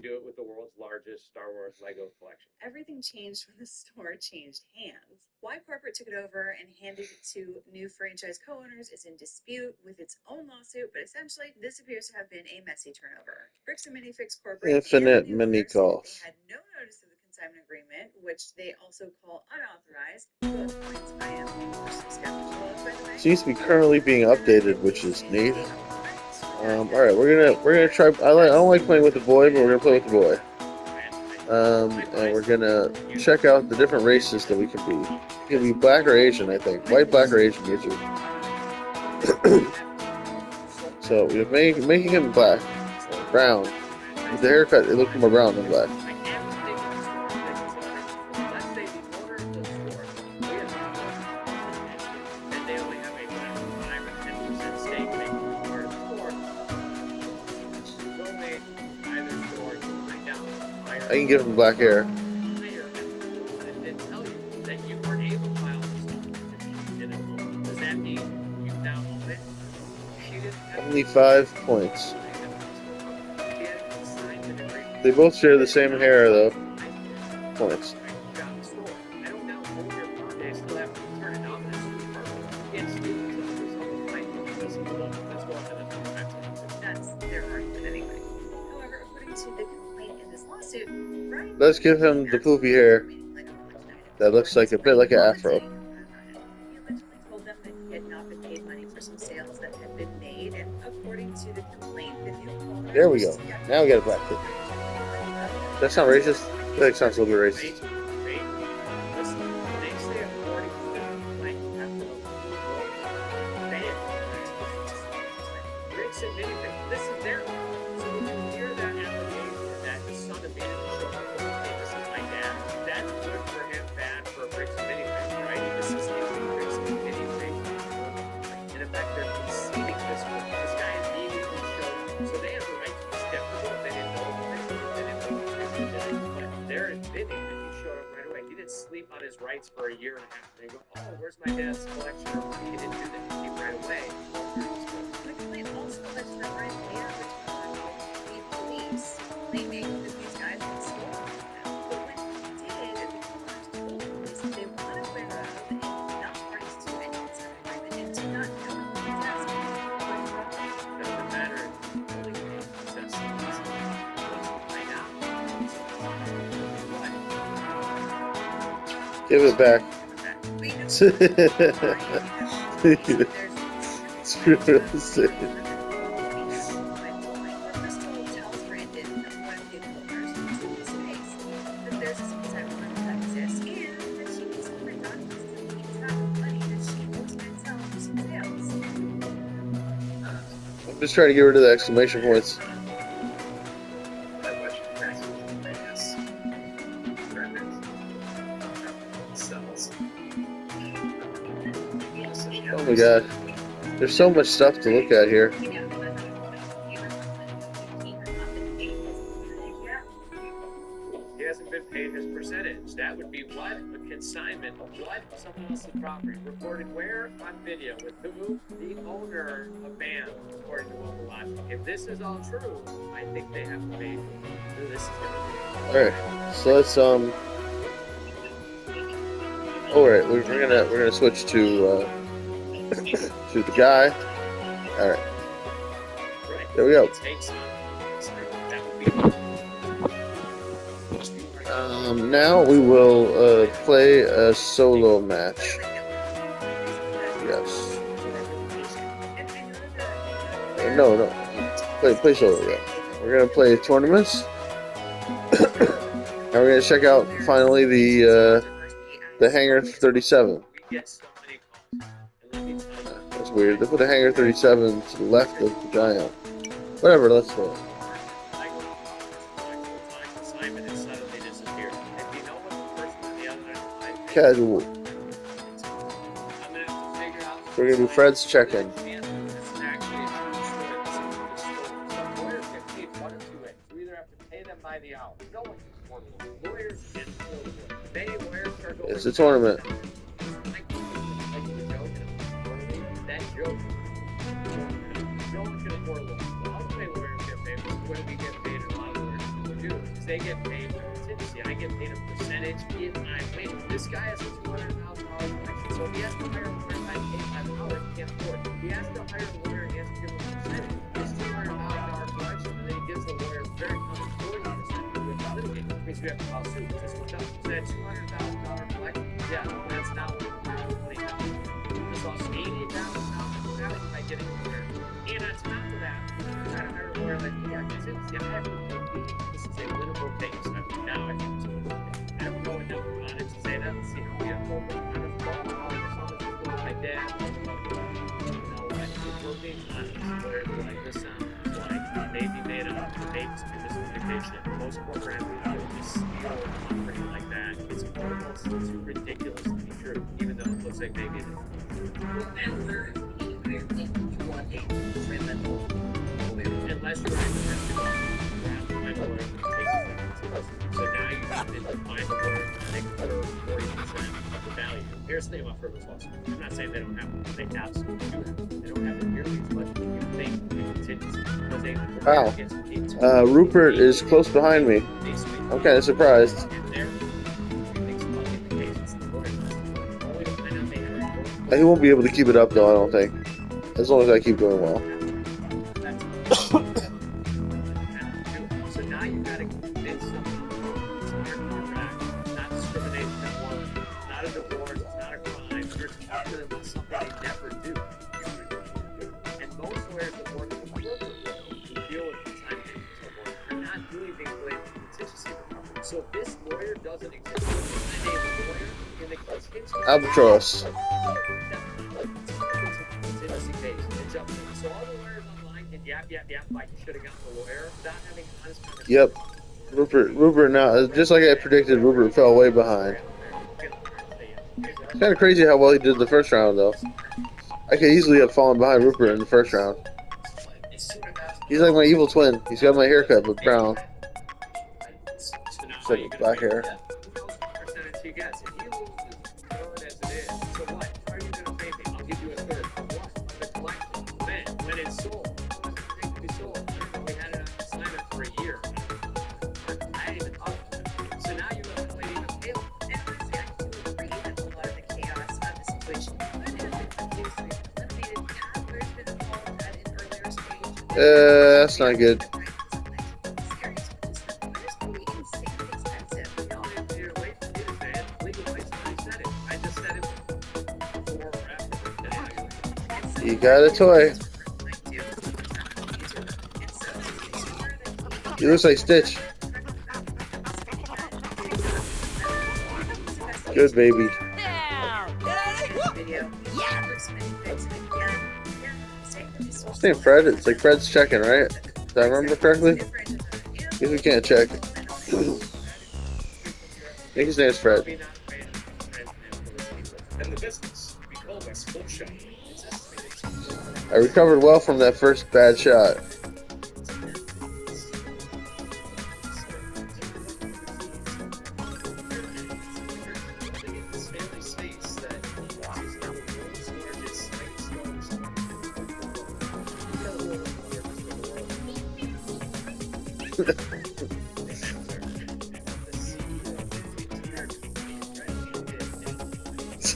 do it with the world's largest Star Wars Lego collection. Everything changed when the store changed hands. Why corporate took it over and handed it to new franchise co-owners is in dispute with its own lawsuit, but essentially this appears to have been a messy turnover. Bricks and Minifix Corporate Infinite and mini the owner golf. had no notice of the consignment agreement, which they also call unauthorized. Both points I am personally skeptical of, by the way. Seems to be currently being updated, which is neat. All right, we're gonna try. I don't like playing with the boy, but we're gonna play with the boy. And we're gonna check out the different races that we can be. It can be black or Asian, I think. White, black, or Asian, usually. So we're making him black, brown. With the haircut, it looked more brown than black. I can give him black hair. Only 5 points. They both share the same hair, though. Points. Let's give him the poofy hair. That looks like a bit like an afro. Told them that he had not been paid money for some sales that had been made, and according to the complaint, the new owner. There we go. Now we got a black kid. Does that sound racist? I feel like it sounds a little bit racist. Sleep on his rights for a year and a half. They go, oh, where's my dad's collection? He didn't do that. He right away. The complaint also alleged that right later returned the police claiming that these guys had stolen from him. But when he did, the owners told the police that they were unaware of and not parties to any consent agreement and did not know who was asking for the property. Doesn't matter. Only they possess things. Find out. Give it back. I'm just trying to get rid of the exclamation points. Oh my god. There's so much stuff to look at here. He hasn't been paid his percentage. That would be what? A consignment of what? Someone else's property. Recorded where? On video. With who? The owner of band, according to local logic. If this is all true, I think they have to pay who this is going to be. Alright, so let's alright, we're gonna switch to to the guy. Alright. There we go. Now we will play a solo match. Yes. No. Play solo, yeah. We're gonna play tournaments. And we're gonna check out finally the Hangar 37. That's weird. They put a Hangar 37 to the left of the Giant. Whatever, let's play. Casual. We're gonna do Fred's check-in. It's a tournament. because they get paid for contingency. I get paid a percentage if I win. This guy has a $200,000 collection, so if he has to hire a lawyer by $85, he can't afford it. He has to hire a lawyer and he has to give him a percentage. His $200,000 collection, and then he gives the lawyer very common 40% to litigate. Which means we have to file suit. This goes down. So that $200,000 collection, yeah, that's not what we're doing. This lost $80,000 by getting a lawyer. And on top of that, I'm trying to hire a lawyer that he has contingency. I have to this is a winnable case. Now I have to. I don't know enough about it to say that. Let's see how we have told me kind of phone call or something with my dad. You know, like, if we're being honest, where like this sounds like it may be made up, maybe some miscommunication. Most corporate entities just steal something like that. It's almost too ridiculous to be true, even though it looks like maybe it is. Unless you're so now you have to find a lawyer to make a 40% of the value. Here's the thing about frivolous lawsuits. I'm not saying they don't have, they absolutely do have. They don't have it nearly as much as you think in contingency because they Wow. against people. Rupert is close behind me. I'm kind of surprised. He won't be able to keep it up though, I don't think. As long as I keep doing well. So now you gotta convince them it's not a contract, it's not discrimination at work, it's not a divorce, it's not a crime. You're talking to them about something they never do. And most lawyers that work in the corporate world who deal with the time are not doing things related to contingency recovery. So if this lawyer doesn't exist, find a lawyer in the contingency Albatross. It's up to them. So all the lawyers online can yap like you should have gotten a lawyer without having honest conversation. Yep. Rupert now, just like I predicted, Rupert fell way behind. It's kind of crazy how well he did the first round though. I could easily have fallen behind Rupert in the first round. He's like my evil twin. He's got my haircut but brown. It's like black hair. That's not good. You got a toy. He looks like Stitch. Good baby. His name Fred. It's like Fred's checking, right? Did I remember correctly? I guess we can't check. I think his name's Fred. I recovered well from that first bad shot.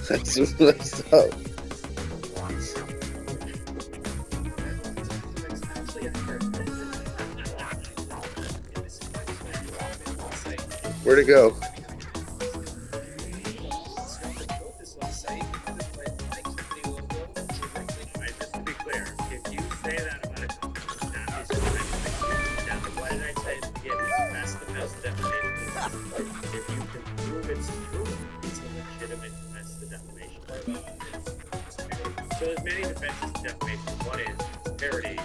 That's messed up. Where'd it go? So there's many defenses to defamation. One is parody,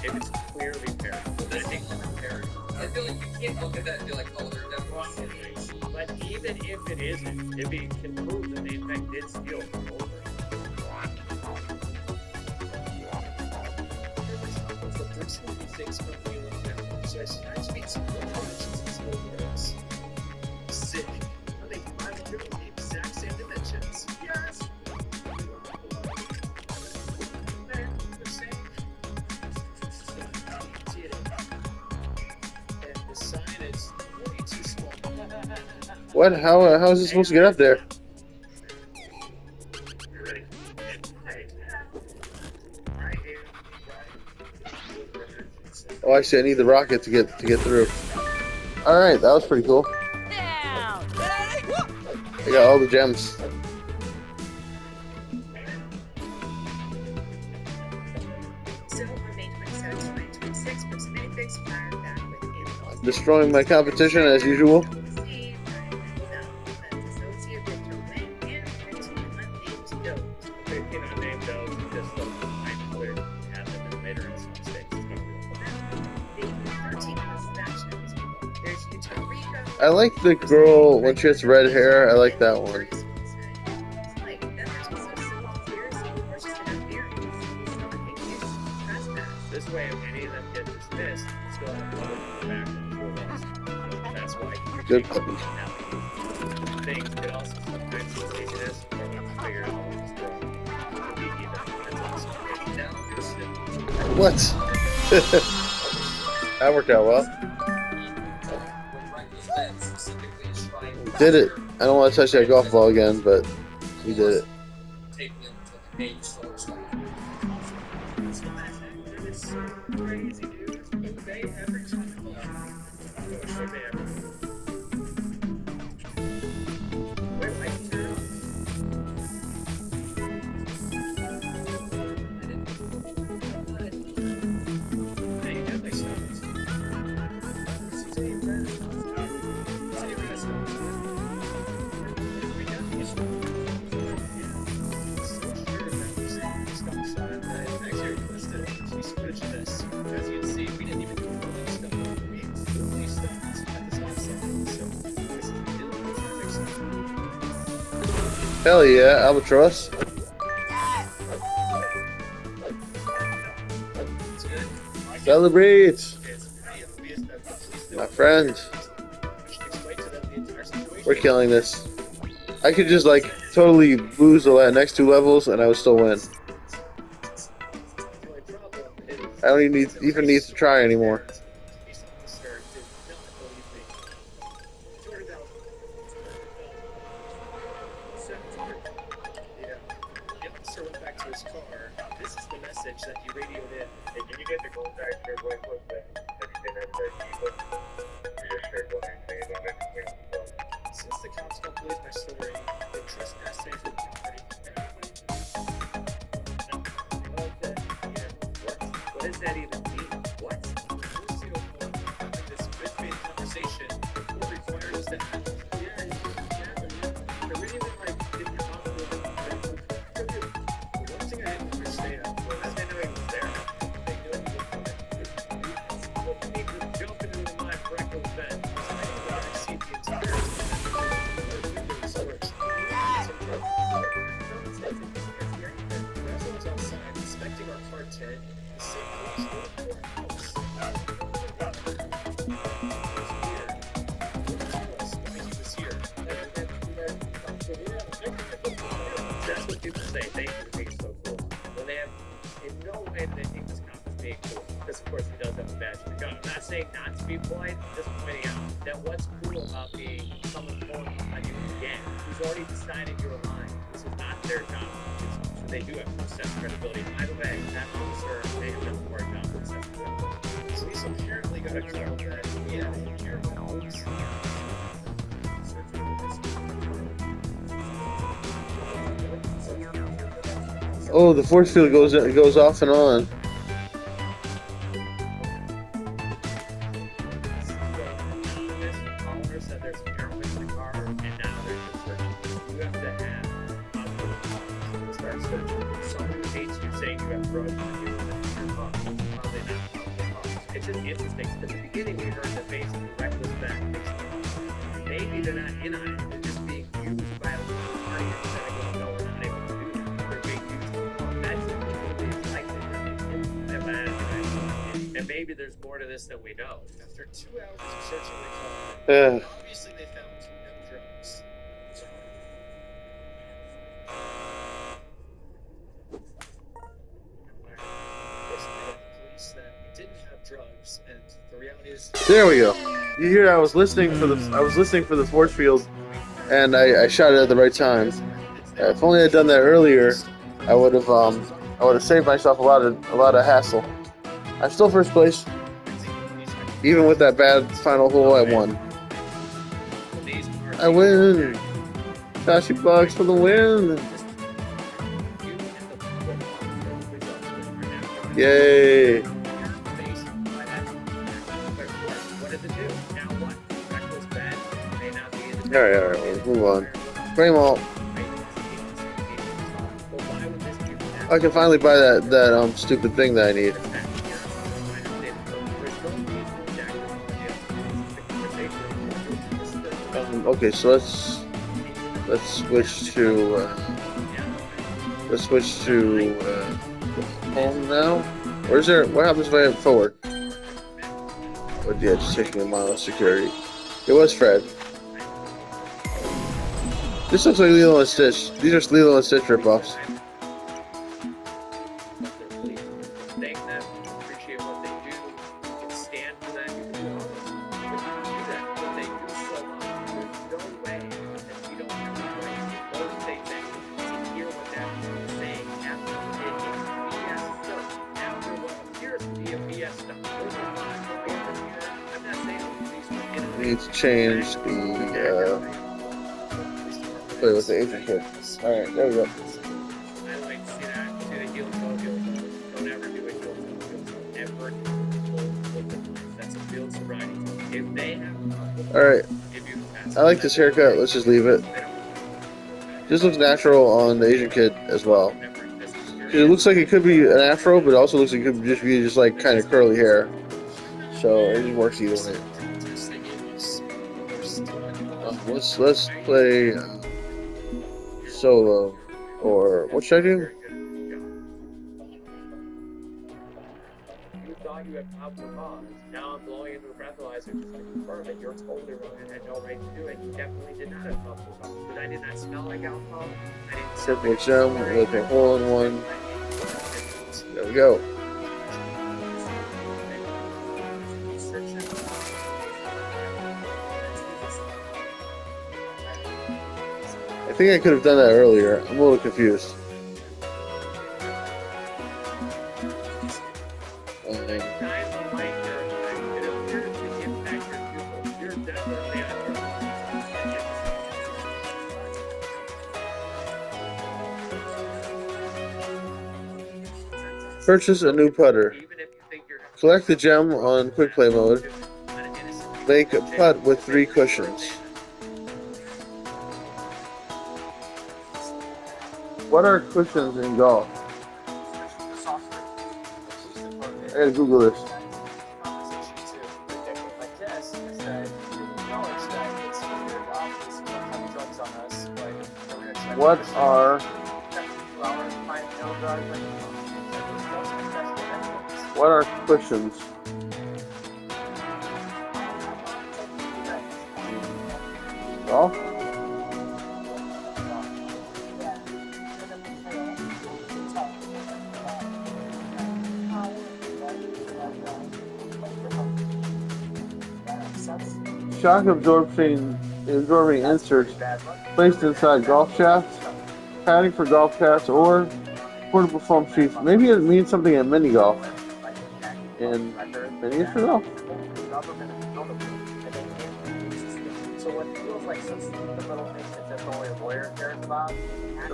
if it's clearly parody. But I think parody. I feel like you can't look at that and be like, oh, they're defamation. But even if it isn't, if it can prove that they in fact did steal from over. Sick. They combine the exact same dimensions. Yes. And the sign What? How is it supposed to get up there? Oh, I see. I need the rocket to get through. All right, that was pretty cool. Down. I got all the gems. So on May 27, 2026, Bruce Minifix fired back with insults. Destroying my competition as usual. Steve, Associate Victor Wayne, and 15 unnamed notes. 15 unnamed those just the I clear have them in later in some states. It's not real. The 13 causes of action of these people. There's Utah Rico. I like the girl when she has red hair. I like that one. Like, then there's also civil conspiracy, forced interference, stomach abuse, trespass. This way, if any of them get dismissed, it's still have to go back to the list. That's why you Good. things could also sometimes take this or not figure out what's wrong. Could be either. That's also great. Now, this is What? That worked out well. When Reckless Ben specifically is trying to Did it. I don't want to touch that golf ball again, but we did it. take me to the main source. Like, It's so crazy, dude. If they ever talk about if they ever. Wait, why you turn off? Hey, you got my stones. See you guys. See you guys. We got these stones. Yeah. So sure that we saw these stones on that. Actually, we switched this. As you can see, we didn't even do these stones. We include these stones at this offset. So this is really perfect stuff. Hell yeah, albatross. It's good. Celebrate, It's pretty obvious that the police my friend. explain to them the entire situation. We're killing this. I could just like totally lose the next two levels and I would still win. The only problem is I don't even need to try anymore. police officer did not believe me. 200,000. Yeah. The officer went back to his car. This is the message that he radioed in. Hey, can you get the contact your boy with the everything that people reassured what I'm saying on everything? Since the cops don't believe my story, they trespass safe and What does that even mean? What? This good faith conversation will require us to have. I really would like if you're possible. The one thing I didn't understand was they knew he was there. They knew he was there. What you need to jump into the mind for echo event. I didn't want to see the entire outside inspecting our car tent. The same police to our house. That's what people say. Thank you for being so cool. When they have in no way that they think this cop is being cool. Because of course he does have a badge of the gun. I'm not saying not to be polite, just pointing out that what's cool about being someone pulling on you again, who's already decided you're lying. This is not their job. So they do have to assess credibility. By the way, that officer may have done more job than assess credibility. So he's apparently got a clue that yeah, they care about this. Oh, the force field goes off and on. Said there's heroin in the car, and now they're just searching. You have to have start searching. Someone hates you saying you have drugs and you're in your car. How they not found the car? It's just interesting. At the beginning, we heard that basically reckless back. Maybe they're not in on it. They're just being used by a little audience that I don't know. We're not able to do that. They're being used. That's it's likely that they did. And maybe there's more to this than we know. After 2 hours of searching the car, obviously they found no drugs. Police that we didn't have drugs, and the reality is There we go. You hear? I was listening for the force field and I shot it at the right time. If only I'd done that earlier, I would have saved myself a lot of hassle. I'm still first place, even with that bad final hole. I won. I win. Tashi Bucks for the win. Yay. Alright, let's move on. Frame all. I can finally buy that stupid thing that I need. Okay, so let's switch to home now. What happens if I hit forward? Oh yeah, just taking a mile of security. It was Fred. This looks like Lilo and Stitch. These are Lilo and Stitch ripoffs. Thank them, appreciate what they do, you can stand for that, you can do all this. But you do that, but they do so much. There's no way that you don't have the right to both say things to hear what that is saying after it is BS stuff. After what appears to be a BS stuff. Those are not the way from here. I'm not saying these were in We need to change the play with the Asian kid. Alright, there we go. I like to see that. See the heel toe. Don't ever do a heel toe. Ever. That's a field sobriety. If they have Alright. if you pass, I like this haircut. Let's just leave it. This looks natural on the Asian kid as well. It looks like it could be an afro, but it also looks like it could just be like kind of curly hair. So it just works either way. Let's play solo, or what should I do? You thought you had probable cause. Now I'm blowing into a breathalyzer just to confirm that you're totally wrong and had no right to do it. You definitely did not have probable cause. But I did not smell like alcohol. I didn't smell Triple like gem with a hole in one. There we go. I think I could have done that earlier. I'm a little confused. Purchase a new putter. Collect the gem on quick play mode. Make a putt with 3 cushions. What are cushions in golf? I gotta Google this. What are cushions? Golf? Shock absorbing inserts placed inside golf shafts, padding for golf shafts, or portable foam sheets. Maybe it means something in mini golf. In miniature golf?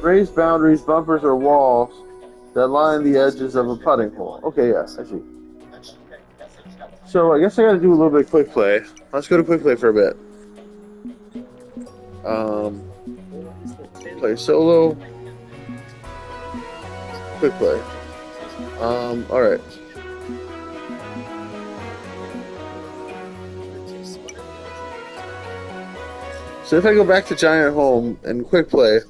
Raised boundaries, bumpers, or walls that line the edges of a putting hole. Okay, yes, I see. So I guess I gotta do a little bit of quick play. Let's go to quick play for a bit. Play solo. Quick play. Alright. So if I go back to Giant Home and quick play,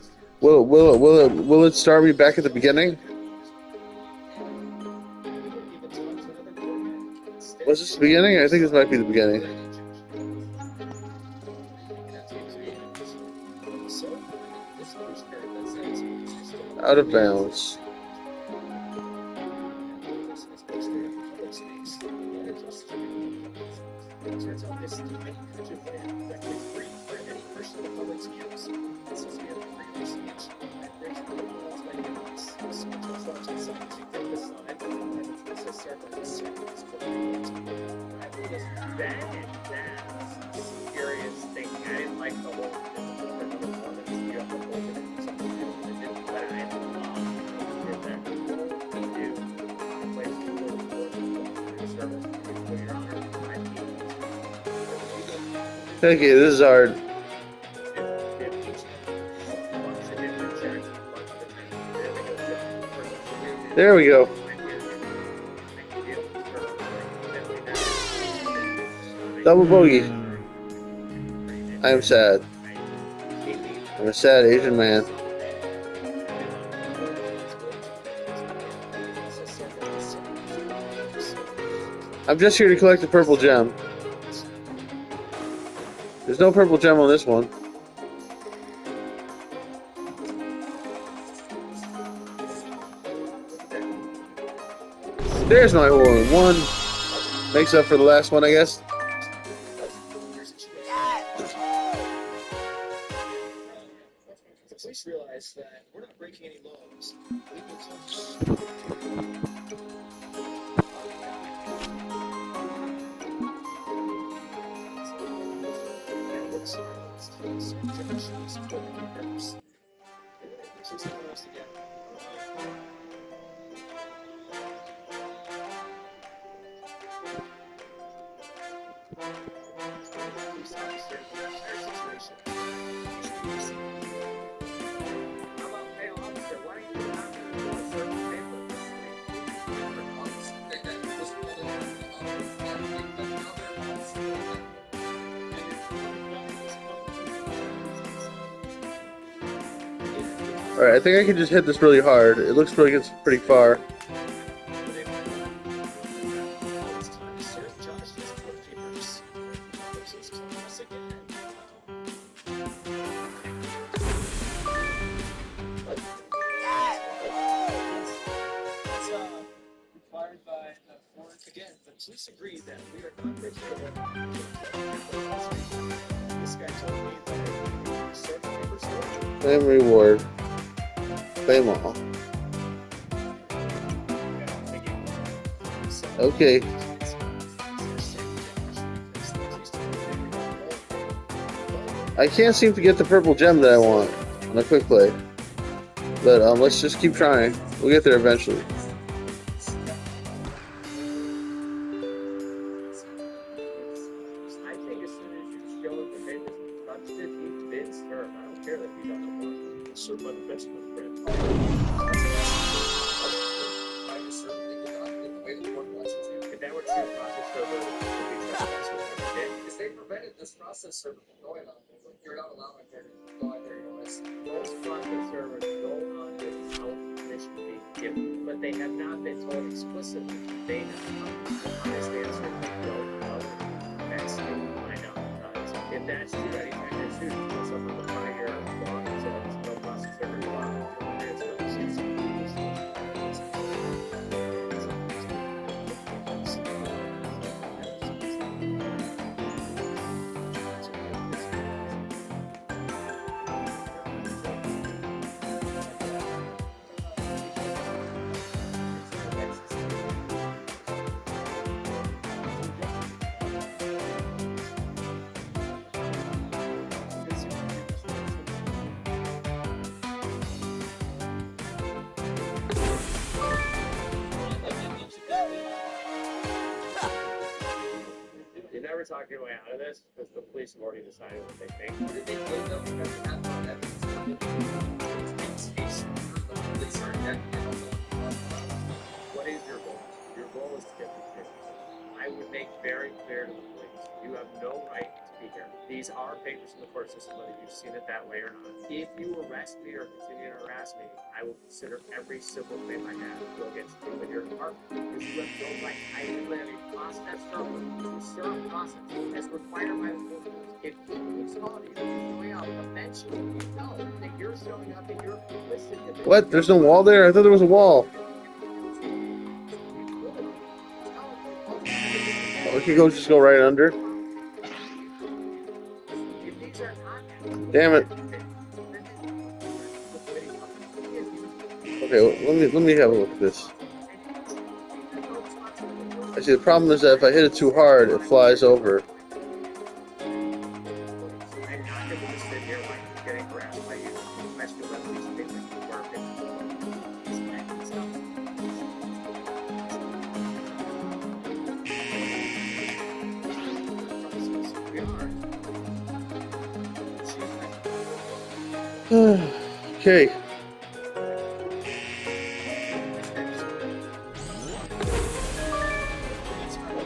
will it start me back at the beginning? Was this the beginning? I think this might be the beginning. Out of bounds. Okay, this is hard. If each wants a different check, wants the check, then they go to- There we go. Double bogey. I am sad. I'm a sad Asian man. I'm just here to collect the purple gem. There's no purple gem on this one. There's my hole in one. Makes up for the last one, I guess. The police realize that we're not breaking any laws. Alright, I think I can just hit this really hard. It looks really good, pretty far. Again, the police agreed that we are not vegetarian. This guy told me that he served papers for Claim reward. Claim all. Okay. I can't seem to get the purple gem that I want on a quick play. But let's just keep trying. We'll get there eventually. I think as soon as you show it the papers and touched it, he's been served. I don't care that he doesn't want to. He's served by the best of friends. I just certainly did not get the way the court wants it to. If that were true, process server would be trespassed with every day. Because they prevented this process server from going on. You're not allowing there to go out there, you know, it's Those process servers go on without permission being given, but they have not been told explicitly. They have honest answer. Don't know. That's the find out. If that's true, anytime that's true, you put something in the front of your lawn that says no process server allowed. It's You're never talking your way out of this because the police have already decided what they think. what did they do though? Because they have no evidence. The police are acting on What is your goal? Your goal is to get these papers. I would make very clear to the police, you have no right to be here. These are papers in the court system, whether you've seen it that way or not. If you arrest me or continue to harass me, I will consider every civil claim I have to go against you in your department. Because you have no right. I live a process server to serve process as required by the court. If he keeps calling you and going out, eventually you know that you're showing up and you're complicit in this. What? There's no wall there? I thought there was a wall. Oh, we can go just go right under. Damn it. Okay, let me have a look at this. I see the problem is that if I hit it too hard, it flies over. I'm not going to sit here like I'm getting harassed by you. I still have these papers to work We are. Okay.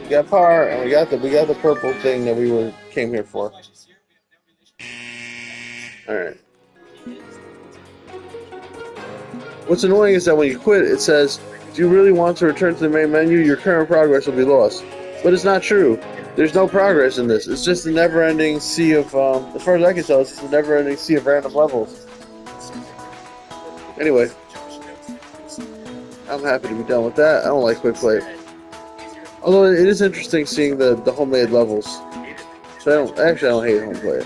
We got power, and we got the purple thing that we came here for. All right. What's annoying is that when you quit, it says, "Do you really want to return to the main menu? Your current progress will be lost." But it's not true. There's no progress in this. It's just a never-ending sea of, as far as I can tell, it's just a never-ending sea of random levels. Anyway, I'm happy to be done with that. I don't like quick play. Although it is interesting seeing the homemade levels. So I don't hate home play.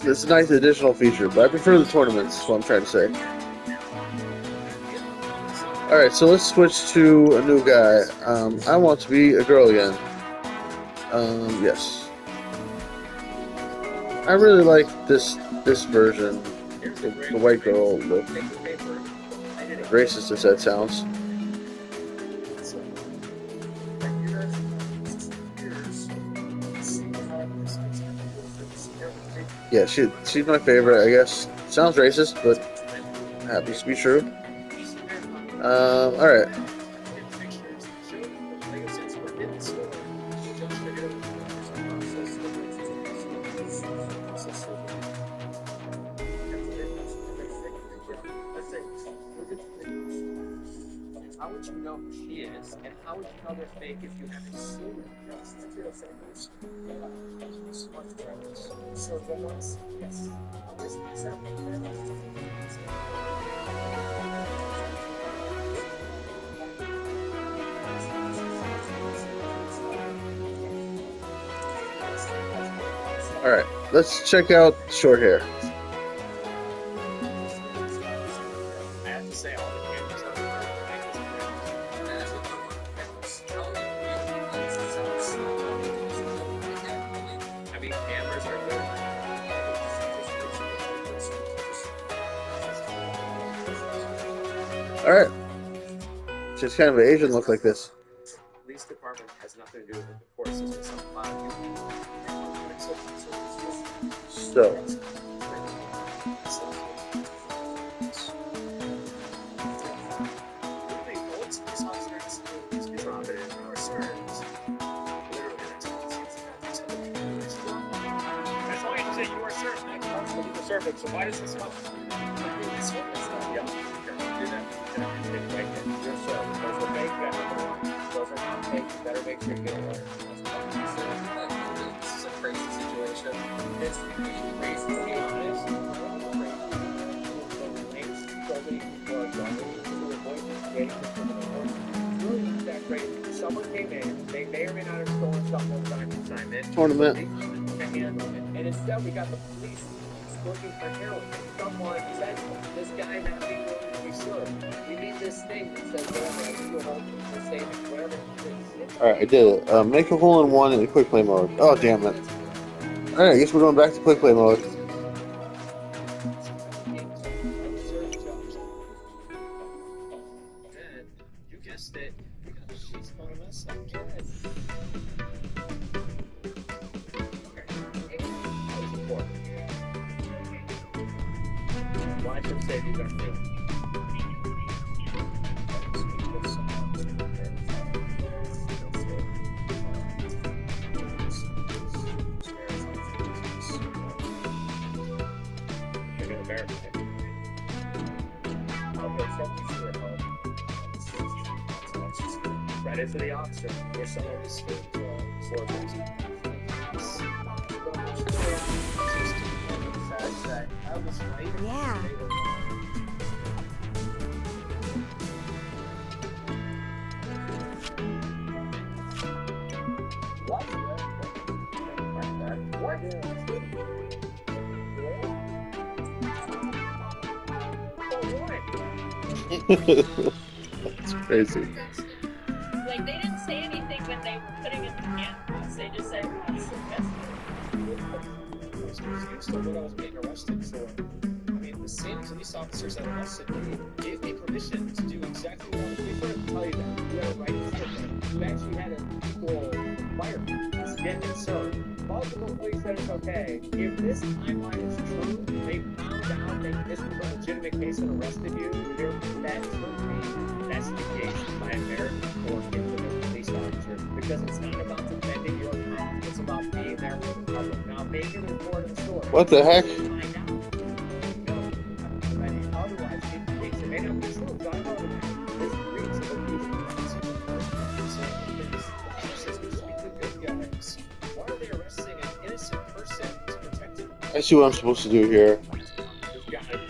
It's a nice additional feature, but I prefer the tournaments, is what I'm trying to say. Alright, so let's switch to a new guy. I want to be a girl again. Yes. I really like this version. The white girl look. Racist as that sounds. Yeah, she's my favorite, I guess. Sounds racist, but happens to be true. Alright. How would you know who she is, and how would you know they're fake if you haven't seen them? So the ones, yes. Alright, let's check out short hair. I have to say, all the cameras are I mean, cameras are good. Alright. Just kind of an Asian look like this. Police department has nothing to do with the course. It's just some fun. So. That's all you have to say. You are certain. So why does this come? Yeah. Do that. You're certain. Those are fake. Those are not fake. You better make sure you get a lawyer. This is a crazy situation. It's crazy to be honest. That crazy. Someone came in. They may or may not have stolen something that was on consignment. Tournament. And instead, we got the police looking for heroin. Someone said, "This guy not being willing to be served. We need this thing that says whatever. I think you'll hold the statement, whatever it is." Alright, I did it. Make a hole in one in the quick play mode. Oh, damn it. Alright, I guess we're going back to quick play mode. You guessed it. We got she's going to mess up. Get it. Why should say these are new? You're gonna verify it. Okay, so right into the officer where someone is still Yeah. That's crazy. Like, they didn't say anything when they were putting it in the handcuffs. They just said, "What's the best?" Still what I was being arrested for. I mean, the same police officers that arrested me gave me permission to do exactly what I was doing. They tell you that. You had a right to do it. You actually had an equal requirement to get it served. But Baltimore police said it's okay. If this timeline is true, they found out that this was a legitimate case and arrested you, that terminates investigation by American court into the police officer because it's not about defending your cause. It's about being there for the public. Now, they can report the story. What the heck? Find out. No. I mean, otherwise, it may not be true. So I don't know. This reads of abuse of rights. Why are they arresting an innocent person who's protected? I see what I'm supposed to do here. There's gotta be more.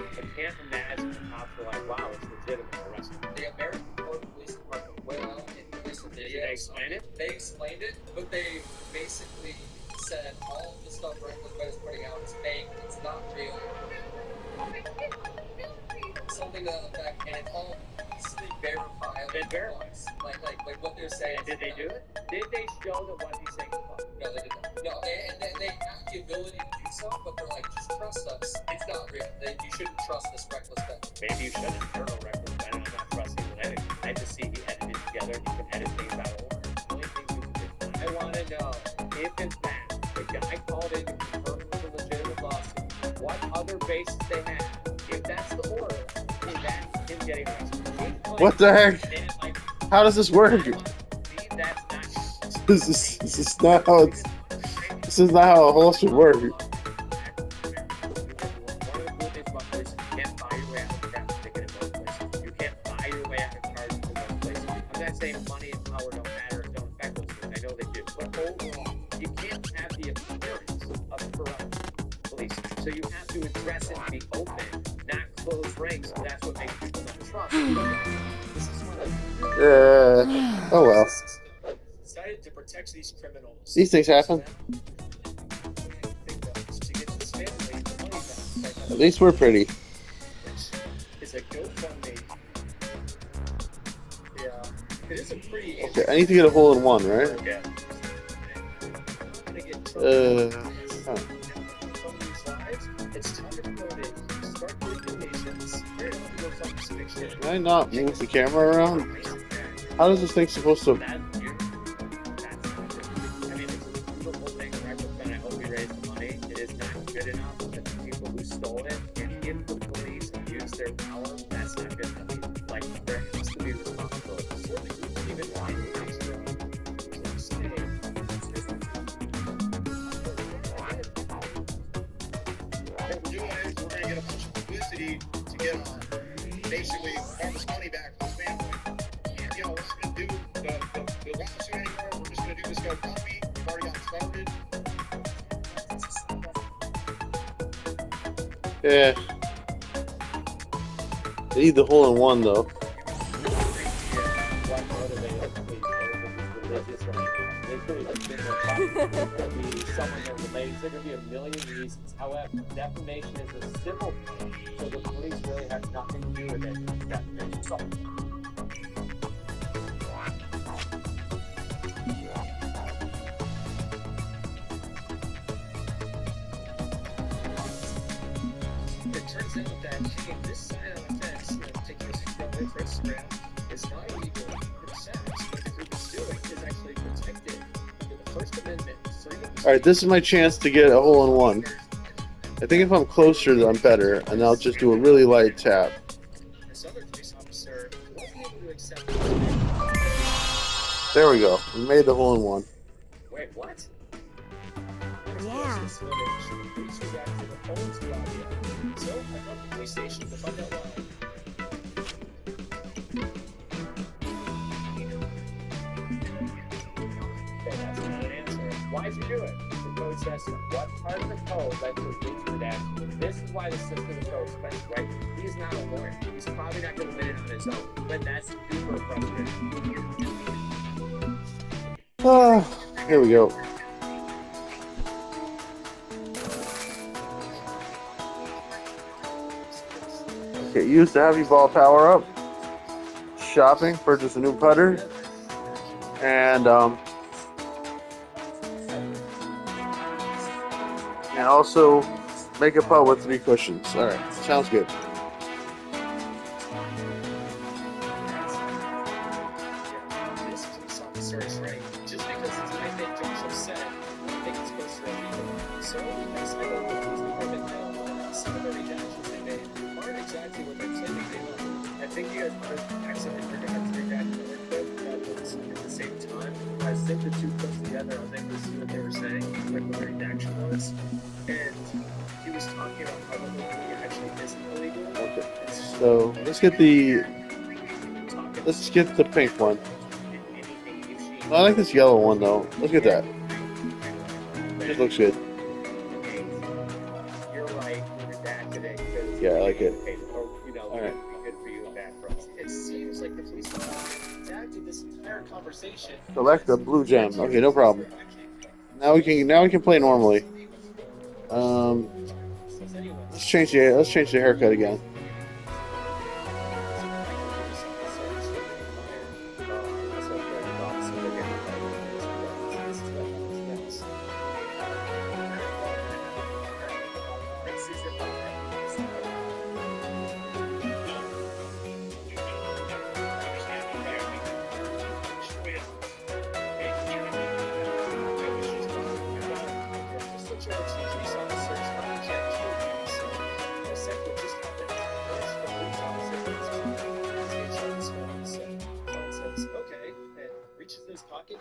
I can't imagine the cops are like, wow, it's legitimate arrest. The American Police Department went out and released the Did video. they explain it? They explained it, but they basically said all of the stuff Reckless Ben is putting out is fake, it's not real. Something to that effect, and it's all easily verifiable. Been verified. Like what they're saying. And did they do it? Did they show that what he's saying is false? No, they didn't. No, they have the ability to do so, but they're like, just trust us. It's not real. You shouldn't trust this Reckless Ben. Maybe you shouldn't. I don't know Reckless Ben. I'm not trusting him with anything. I just see he edited together. He can edit things out of order. The only thing you can do. I want to know if in fact the guy called in to confirm it was a legitimate lawsuit, what other bases they had. If that's the order, is that him getting arrested? What the heck? How does this work? This is not how it's. This is not how a whole should work. I'm not saying money and power don't matter or don't affect those things. I know they do. But overall, you can't have the appearance of corrupt police. So you have to address it and be open, not close ranks. So that's what makes people not trust. This is one of Oh well. decided to protect these criminals. These things happen. To get this family the money back. At least we're pretty. It's a GoFundMe. Yeah. It is a pretty. Okay, I need to get a hole in one, right? Okay. Huh. It's time to donate. Start doing donations. You're going to go something specific shit. Can I not move the camera around? How does this thing supposed to? I mean, it's a beautiful thing. I hope we raise the money. It is not good enough that the people who stole it and give the police and use their power. That's not good enough. Like, there has to be responsibility. Even why What we're doing is we're going to get a bunch of publicity to get basically all this money back from this family. And, we're not going to do the lawsuit anymore. We're just going to do this GoFundMe. We've already got started. Yeah. They need the hole in one though. There could be a million reasons. However, defamation is a civil crime, so the police really have nothing to do with it. Defamation. So, it turns out that taking this side of the fence, taking this from Instagram, is not illegal in sex. What the group is doing is actually protected under the First Amendment. Alright, this is my chance to get a hole in one. I think if I'm closer, I'm better, and I'll just do a really light tap. This other police officer wasn't able to accept. There we go. We made the hole in one. Wait, what? Yeah. This footage, police react to the phones audio. So I called the police station to find out why. Okay, that's not an answer. Why'd you do it? The code says what part of the code led to a breach of redacted. This is why the system is so expensive, right? He's not a lawyer. He's probably not going to win it on his own. But that's super frustrating. Here we go. Okay, use the heavy ball power up. Shopping, purchase a new putter. And also make a putt with 3 cushions. Alright, sounds good. This police officer is right. Just because it's my thing, Joseph said, they can Yes, I know the police department now. Some of the redactions they made aren't exactly what they're saying they are. I think you guys accidentally forgot to redact the clip that was at the same time. I think the two clips together, I was able to see what they were saying, like what the redaction was. And he was talking about how the movie actually isn't illegal. Okay. So let's get the pink one. I like this yellow one though. Let's get that. It looks good. You're right, we redacted it because Yeah, I like it. All right. It'd be good for you and bad for us. It seems like the police redacted this entire conversation. Select the blue gem. Okay, no problem. Now we can play normally. Let's change the haircut again.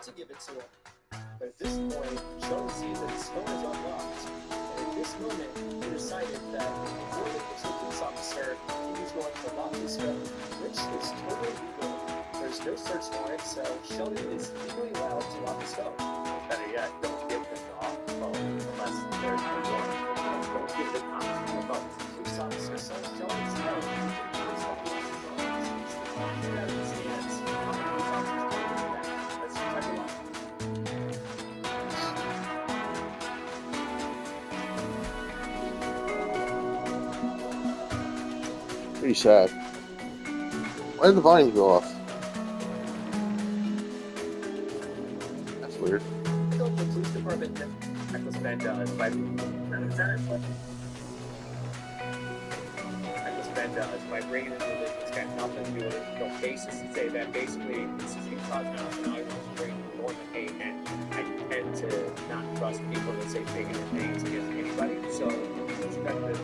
To give it to him. But at this point, Sheldon sees that his phone is unlocked. And at this moment, he decided that before they get to the police officer, he was going to lock his phone, which is totally legal. There's no search warrant, so Sheldon is legally allowed to lock his phone. Better yet, don't give them the off phone unless there's no warrant. Don't give the cops the phone. The police officer says Sheldon's phone. Pretty sad. Why did the volume go off? That's weird. The police department Eccles Bend does by bringing in religion. It's got nothing to do with it. No basis to say that. Basically, this is Utah now, and I want to bring more than hate, and I tend to not trust people that say bigoted things against anybody. So, perspective.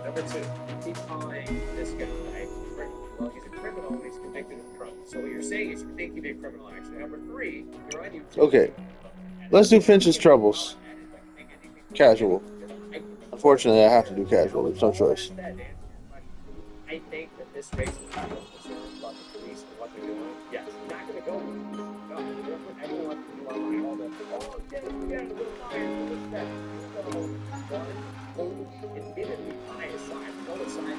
Number two, keep calling this guy well, he's a criminal, he's convicted of crime. So what you're saying is you think he'd be a criminal actually. Number three, you're on YouTube. Okay. Let's do Finch's Troubles. Casual. Unfortunately, I have to do casual. There's no choice. I think that this raises people concerns about the police and what they're doing. Yes, not going to go with it. No, anyone wants to do online all that. Oh, get a little higher for this, that. Admittedly high aside, no aside,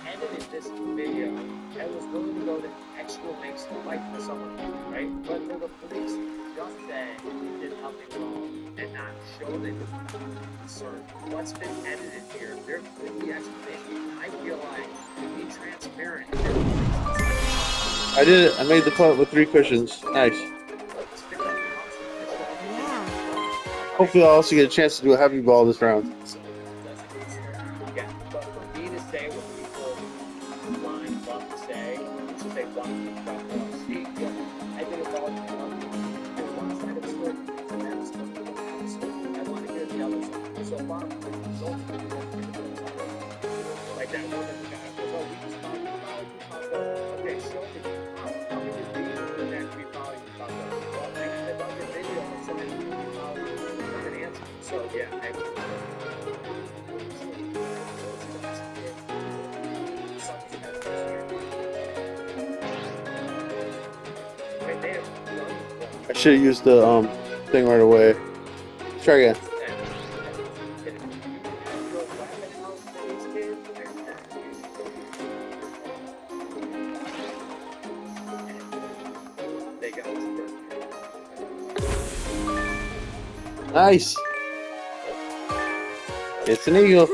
edited this video and was willing to go to extra lengths to fight for someone, right? But for the police just say he did nothing wrong and not show them concern. What's been edited here? There could be explanation. I feel like to be transparent. I did it. I made the putt with 3 cushions. Nice. Hopefully, I'll also get a chance to do a heavy ball this round. Yeah, but for me to say what people line up to say, which is they want to talk about speak, I think it's all and one side of the story, and that was supposed to be the story. I want to hear the other side. So far, the result like that one that the guy goes, oh, we just talked about okay, show me how many of these would actually follow you talk about? Well, I thought your video had so many people follow you an answer. So yeah, I should have used the thing right away. Let's try again. Nice. It's an eagle.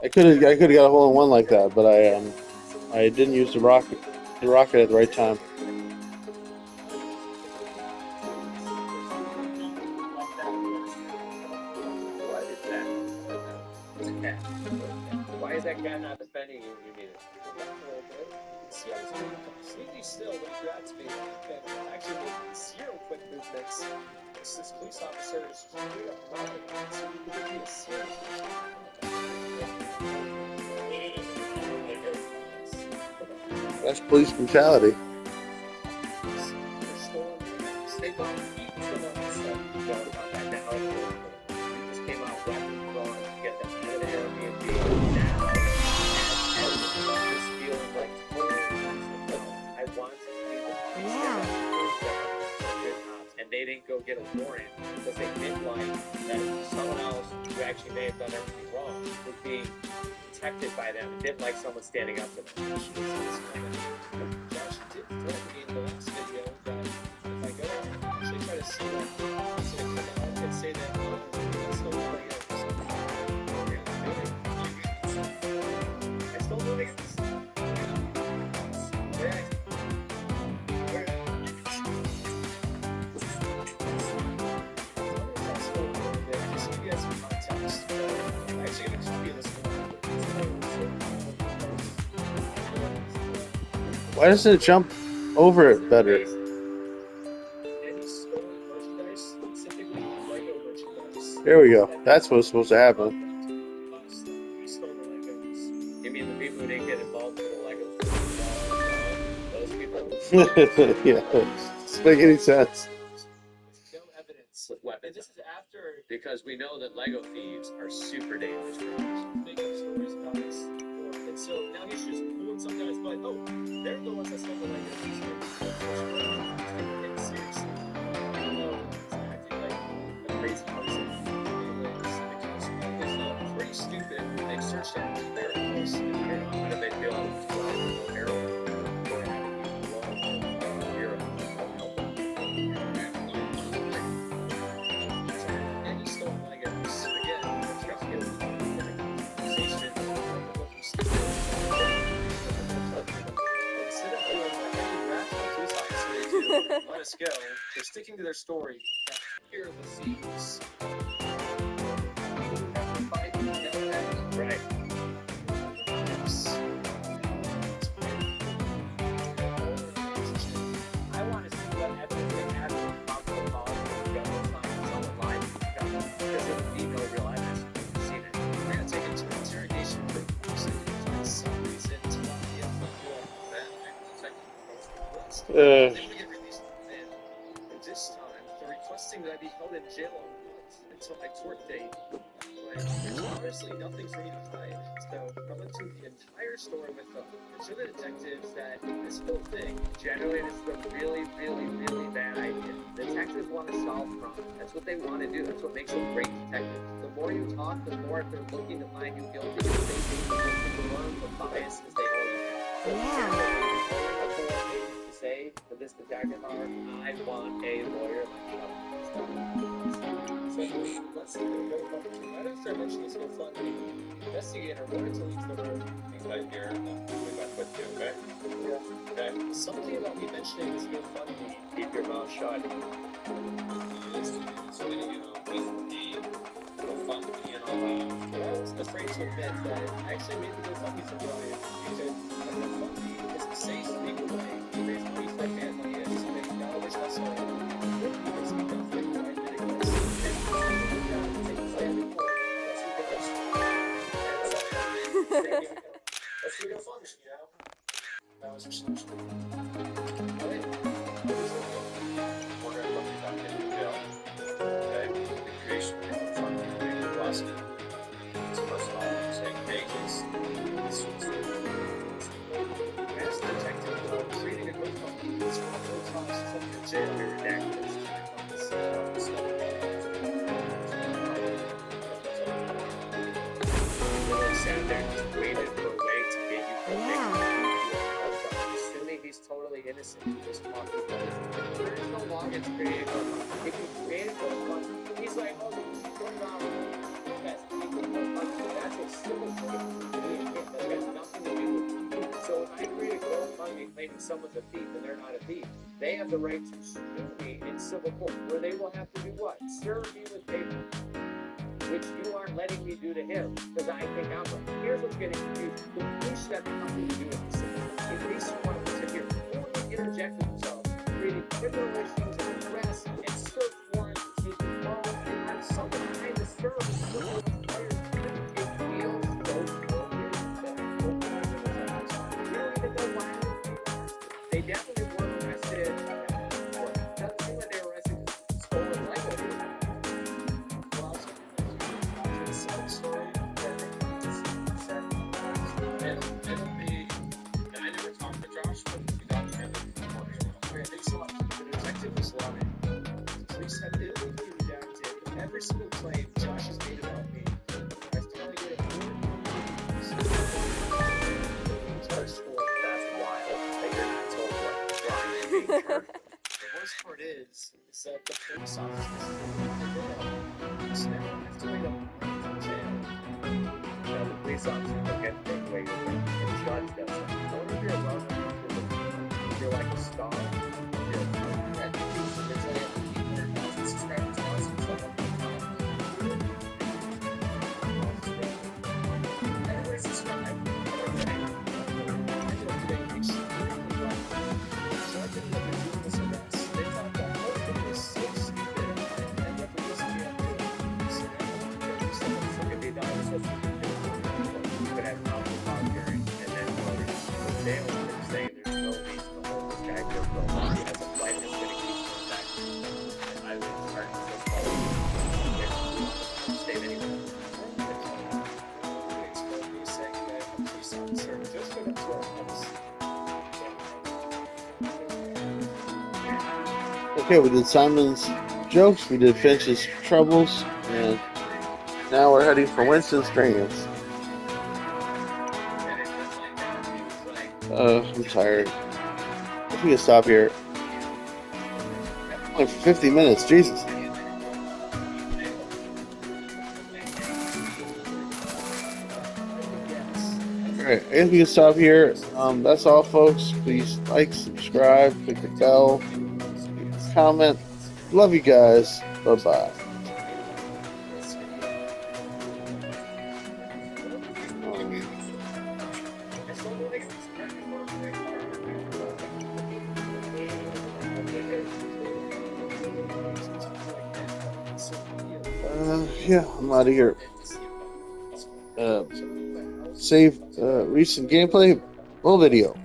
I could have got a hole in one like that, but I didn't use the rocket at the right time. Why is that guy not defending you? You need it. See, I was completely still when he grabs me. Actually, 0 quick movements. this police officer is straight up lying. So it could be a serious That's police brutality. They don't keep them on the stuff. You know about that now. We just came out weapons on to get them out of the Airbnb. Now, as just feeling like I want to be the Yeah. and they didn't go get a warrant because they didn't like that someone else who actually may have done everything wrong was being protected by them and didn't like someone standing up to them. Josh did threaten me in the last video that if I go out and actually try to see them, he's going to come out and say that that's no way I still do it. Why doesn't it jump over it better? Any stolen merchandise, specifically Lego merchandise. There we go. That's what's supposed to happen. He stole the Legos. You mean the people who didn't get involved in the Legos? Those people? Yeah. Doesn't make any sense. No evidence. With And weapons. this is after Because we know that Lego thieves are super dangerous. make up stories about this. And so now he's just pulling some guys by, oh, they're the ones that stole the Legos. He's taking it seriously. Even though he's acting like a crazy person. It's pretty stupid. They've searched out their house in Europe. How do they feel about heroin or having you alone? Europe. Any stolen Legos, again, let's just get a conversation of what you steal. Instead of doing like any rational police officer, let us go. They're sticking to their story. Here are the thieves. Right. I want to see what evidence they have of possible cause of gun find someone lying to the gun. Because there would be no real evidence to see that. We're gonna take it to interrogation for some reason to not be able to do that. They would get released then. And this time, they're requesting that I be held in jail until my court date. Like, there's honestly nothing for me to hide. So I went through the entire story with them. And show the detectives that this whole thing, Generally, this is a really, really, really bad idea. Detectives want to solve crimes. That's what they want to do. That's what makes them great detectives. The more you talk, the more they're looking to find you guilty. They think they're looking to learn the biases they already have. So to say to this detective are, I want a lawyer like you. so let's see the GoFundMe. Right after I mentioned this GoFundMe, the investigator wanted to leave the room. Right here, we got put you, okay? Okay. Something about me mentioning this GoFundMe. Keep your mouth shut. So, you know, with the GoFundMe and all that. I was afraid to admit that I actually made the GoFundMe for Brian because the GoFundMe is the safe legal way to raise money for a family and to make dollars hustle. Because he does think I did it was. Let's do GoFundMe, you know? That was just alright. We're gonna put you back in jail. Okay? The creation of the GoFundMe, the Boston. It's first of all, saying pages. As a detective, creating a GoFundMe is one of those costs from your jail or your neck. Sat there and just waited for a way to get you convicted. Assuming he's totally innocent, you just talk to him. There is no law against creating a GoFundMe. If you create a GoFundMe, he's like, oh, this is $20. That's a civil thing. That has nothing to do with you. So if I create a GoFundMe claiming someone's a thief and they're not a thief, they have the right to sue me in civil court, where they will have to do what? Serve me with paper. Which you aren't letting me do to him, because I think I'm right. Here's what's getting confused. The police have nothing to do with this. The police want to sit here fully interject themselves, creating criminal issues and arrests and search warrants They definitely were arrested. That's when they were arrested. Stolen Lego. Well, it's a sad story. I never talked to Josh, but we documented the morning. Okay, thanks a lot. The detective was lying. The police have illegally redacted every single claim Josh has made about me. I've finally got a court. That's wild. That you're not told what Johnny is being charged with. The worst part is that the police officers so now I have to wait a month in jail. You know, the police officer will get to take away your thing. And the judge does that. I wonder if you're well known, if you're like a star, if you're a that you do so there's like 800,000 subscribers now, so it's like everybody subscribe. I ended up getting extremely lucky. So I ended up doing this arrest. They thought that whole thing was so stupid and that there was going to be a real so now they're just like, If they die, it's supposed to be you could have counsel power hearing, and then they only say there's no reason to hold this guy for a film as a flight that's going to keep coming back. And I would start to just stay anyway. Okay, we did Simon's jokes, we did Finch's troubles, and now we're heading for Winston's dreams. I'm tired. If we can stop here. Only for 50 minutes, Jesus. Alright, I guess we can stop here. That's all, folks. Please like, subscribe, click the bell, comment. Love you guys. Bye-bye. Yeah, I'm out of here. Save recent gameplay. Full video.